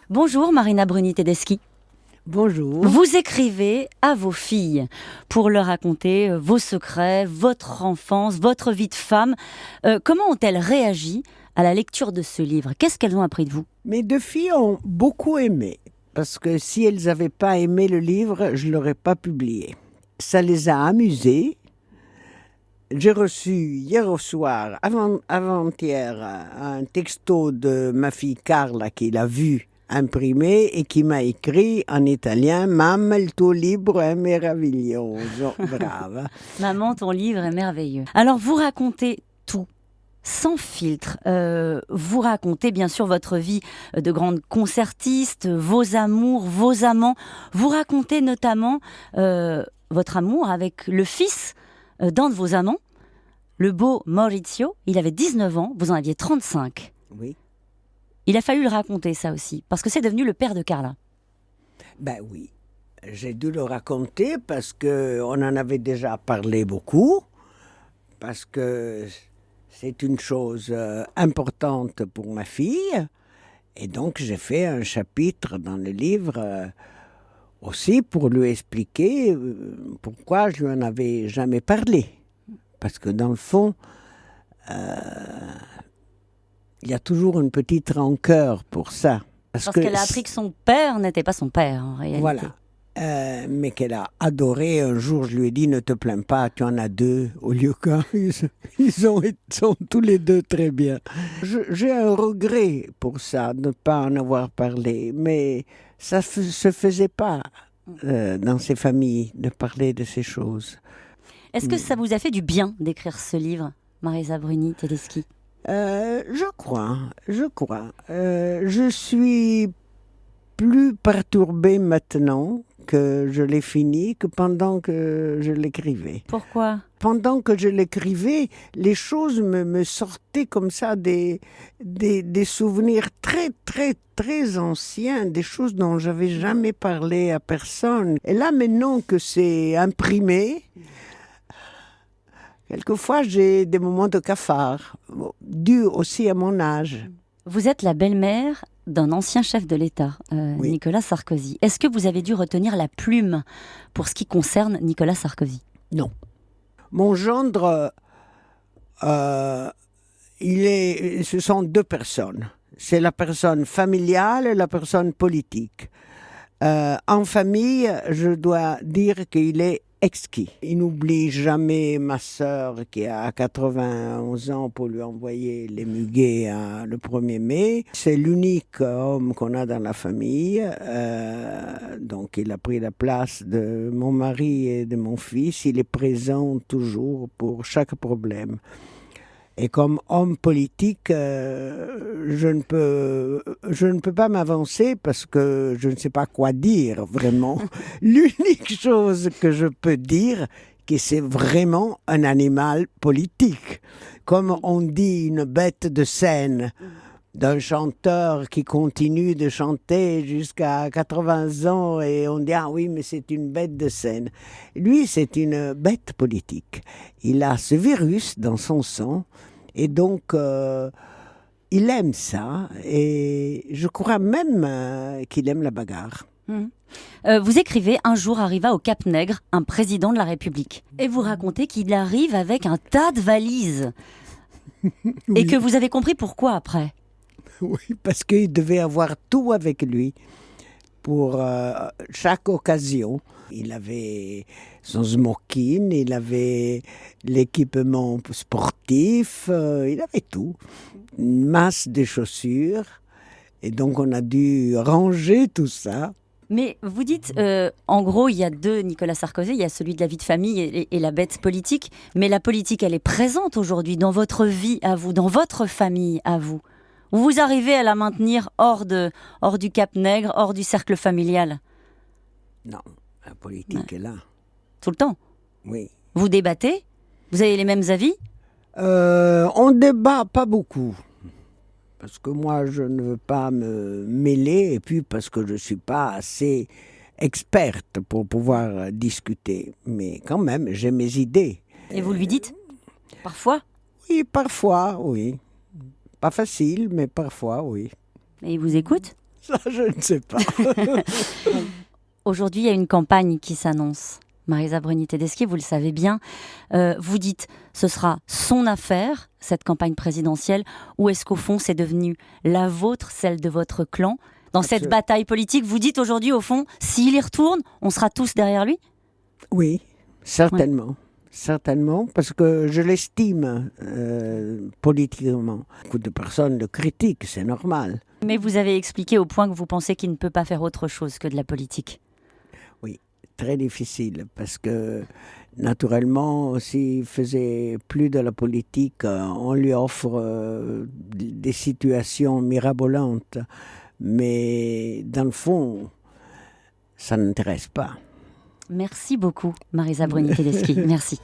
Bonjour Marina Bruni-Tedeschi. Bonjour. Vous écrivez à vos filles pour leur raconter vos secrets, votre enfance, votre vie de femme. Comment ont-elles réagi à la lecture de ce livre? Qu'est-ce qu'elles ont appris de vous? Mes deux filles ont beaucoup aimé, parce que si elles n'avaient pas aimé le livre, je ne l'aurais pas publié. Ça les a amusées. J'ai reçu hier au soir, avant-hier, un texto de ma fille Carla qui l'a vu imprimé et qui m'a écrit en italien « Mamma, il tuo libro è meraviglioso ». Brava. Maman, ton livre est merveilleux. Alors vous racontez tout, sans filtre. Vous racontez bien sûr votre vie de grande concertiste, vos amours, vos amants. Vous racontez notamment votre amour avec le fils d'un de vos amants, le beau Maurizio. Il avait 19 ans, vous en aviez 35. Oui. Il a fallu le raconter ça aussi, parce que c'est devenu le père de Carla. Ben oui, j'ai dû le raconter parce qu'on en avait déjà parlé beaucoup, parce que c'est une chose importante pour ma fille. Et donc j'ai fait un chapitre dans le livre aussi pour lui expliquer pourquoi je lui en avais jamais parlé. Parce que dans le fond, il y a toujours une petite rancœur pour ça. Parce qu'elle a appris que son père n'était pas son père, en réalité. Voilà. Mais qu'elle a adoré. Un jour, je lui ai dit, ne te plains pas, tu en as deux, au lieu qu'un. Ils sont tous les deux très bien. J'ai un regret pour ça, de ne pas en avoir parlé. Mais ça ne se faisait pas dans ces familles, de parler de ces choses. Est-ce que ça vous a fait du bien d'écrire ce livre, Marisa Bruni-Tedeschi? Je crois. Je suis plus perturbée maintenant que je l'ai fini que pendant que je l'écrivais. Pourquoi? Pendant que je l'écrivais, les choses me sortaient comme ça, des souvenirs très, très, très anciens, des choses dont j'avais jamais parlé à personne. Et là, maintenant que c'est imprimé, quelquefois, j'ai des moments de cafard, dus aussi à mon âge. Vous êtes la belle-mère d'un ancien chef de l'État, Oui. Nicolas Sarkozy. Est-ce que vous avez dû retenir la plume pour ce qui concerne Nicolas Sarkozy? Non. Mon gendre, ce sont deux personnes. C'est la personne familiale et la personne politique. En famille, je dois dire qu'il est exquis. Il n'oublie jamais ma sœur qui a 91 ans pour lui envoyer les muguets le 1er mai. C'est l'unique homme qu'on a dans la famille. Donc il a pris la place de mon mari et de mon fils. Il est présent toujours pour chaque problème. Et comme homme politique, je ne peux pas m'avancer parce que je ne sais pas quoi dire vraiment. L'unique chose que je peux dire, que c'est vraiment un animal politique. Comme on dit, une bête de scène d'un chanteur qui continue de chanter jusqu'à 80 ans et on dit « Ah oui, mais c'est une bête de scène ». Lui, c'est une bête politique. Il a ce virus dans son sang et donc il aime ça et je crois même qu'il aime la bagarre. Vous écrivez « Un jour arriva au Cap-Nègre un président de la République ». Et vous racontez qu'il arrive avec un tas de valises. Oui. Et que vous avez compris pourquoi après. Oui, parce qu'il devait avoir tout avec lui pour chaque occasion. Il avait son smoking, il avait l'équipement sportif, il avait tout. Une masse de chaussures. Et donc on a dû ranger tout ça. Mais vous dites, en gros, il y a deux Nicolas Sarkozy, il y a celui de la vie de famille et la bête politique. Mais la politique, elle est présente aujourd'hui dans votre vie à vous, dans votre famille à vous. Vous arrivez à la maintenir hors du Cap-Nègre, hors du cercle familial? Non, la politique est là. Tout le temps? Oui. Vous débattez? Vous avez les mêmes avis? On débat pas beaucoup. Parce que moi, je ne veux pas me mêler, et puis parce que je ne suis pas assez experte pour pouvoir discuter. Mais quand même, j'ai mes idées. Et vous lui dites? Parfois? Oui, parfois, oui. Pas facile, mais parfois, oui. Et il vous écoute? Ça, je ne sais pas. Aujourd'hui, il y a une campagne qui s'annonce. Marisa Bruni-Tedeschi, vous le savez bien, vous dites ce sera son affaire, cette campagne présidentielle, ou est-ce qu'au fond c'est devenu la vôtre, celle de votre clan? Dans cette bataille politique, vous dites aujourd'hui au fond, s'il y retourne, on sera tous derrière lui? Oui, certainement. Ouais. Certainement, parce que je l'estime politiquement. Beaucoup de personnes le critiquent, c'est normal. Mais vous avez expliqué au point que vous pensez qu'il ne peut pas faire autre chose que de la politique. Oui, très difficile, parce que naturellement, s'il faisait plus de la politique, on lui offre des situations mirabolantes. Mais dans le fond, ça n'intéresse pas. Merci beaucoup, Marisa Bruni-Tedeschi. Merci.